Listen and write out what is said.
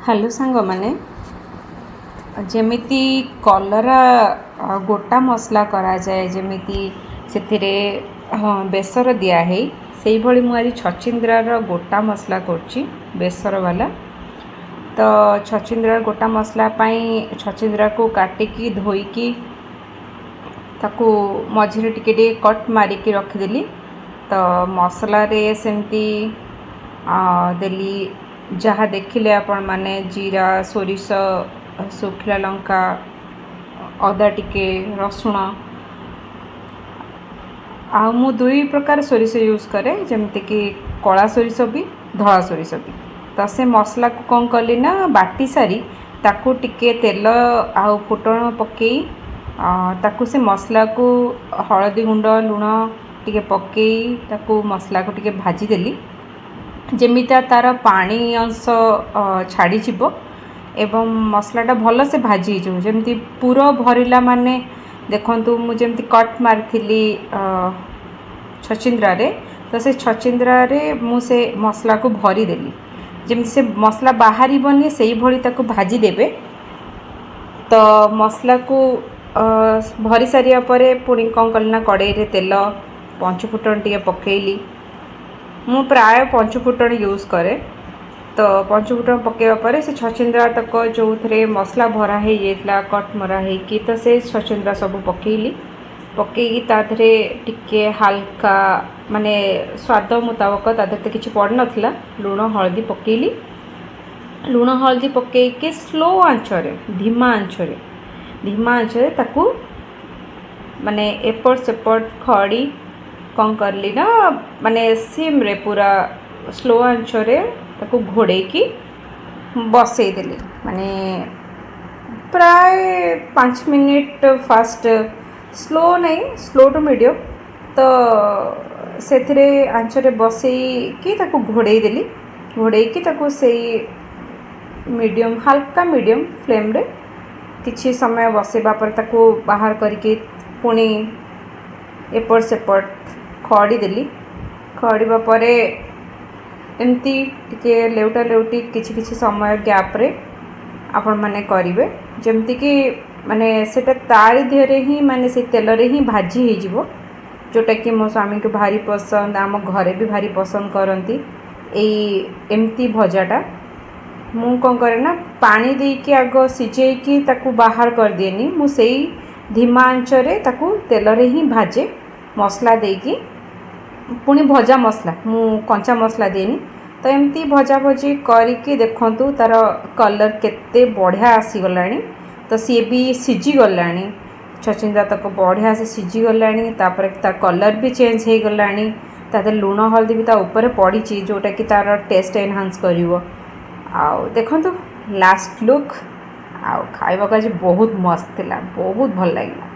Hello सांग माने जमिति कलरा गोटा मसला करा जाए जमिति से हाँ बेसर दिहे से भाई मुझे छचिंद्रार गोटा मसला करची बेसर वाला। तो छचिंद्रार गोटा मसला छचिंद्रा को काटिकी धोईकी ताकू मझे टिके कट मारिकी रखिदेली। तो मसला रे सेमती देली जहाँ देखिले आपण माने जीरा सोरिष सुखला लंका अदा टिके रसुण मु दुई प्रकार सोरिष यूज करे जमती कि कला सोरिष भी धला सोरिष भी। तो से मसला को कौन कली ना बाटी सारी ताकू टिके तेल आ फुटण पकई ताकू से मसला को हलदी गुंड लुण टिके पकई ताकू मसला को टिके भाजी देली जेमिता तार पानी अंश छाड़ी एवं मसलाटा भल से भाजी जमती पूरा भरिला माने देखंतु मुझे कट मारी छचिंद्रा रे। तो से छचिंद्रा रे मु से मसला को भरी देली जमती से मसला बाहरी बनी से भली ताको भाजी देबे। तो मसला को भरी सारिया परे पुणी कौन कली ना कड़ाई रे तेल पंचफुटन टिके पकेइली मु प्राय पंचफुटन यूज करे। तो पंचफुटन पकेवा पर से छचिंद्रा तक जो थे मसला भरा हो जाता कट मरा है कि तो से छचिंद्रा सब पकेली पकईकी ताधे टिके हाल्का माने स्वाद मुताबक ताधे तो किसी पड़ नाला लुण हलदी पकेली लुण हलदी पकईकी स्लो आंचरे धीमा आंचरे ताकू माने एपट सेपट खड़ी कौन करली ना माने सिम रे पूरा स्लो आंचरे ताकू घोड़े की बसई देली माने प्राय 5 मिनिट फास्ट स्लो नहीं स्लो टू मीडियम। तो से आंचरे बसई कि ताकू घोड़े देली घोड़े की ताकू से मीडियम हल्का मीडियम फ्लेम रे किछि समय बसेबा पर ताकू बाहर करके पुणी एपट सेपट खड़ी देली खड़ीबा परे एमती टिके लेउटा लेउटी किछि समय गैप रे आपण माने करिवे जेमती कि माने सेटा तारी देहरे ही माने से तेल रे ही भाजी हे जिवो जोटा कि मो स्वामी को भारी पसंद आम घरे भी भारी पसंद करती एमती भजाटा। मु कौन करे ना पानी देकी आग सिझेकी ताकू बाहर कर दिएनी मु सेई धीमा आंचरे ताकू तेल रे ही भाजे मसला देकी पुणी भजा मसला मु कंचा मसला देनी। तो एमती भजा भजी करके देखंतु तार कलर केते बढ़िया आसीगलानी। तो सी भी सिझी गलानी छचिंद्रा तक बढ़िया से सिझी गलानी तापर तार कलर भी चेंज हो गलानी तादे लुण हल्दी भी ता ऊपर पड़ी जोटा कि तार टेस्ट एनहांस करिवो। आउ देखंतु लास्ट लुक आउ खाइबा का बहुत मस्त थिला बहुत भल लागिला।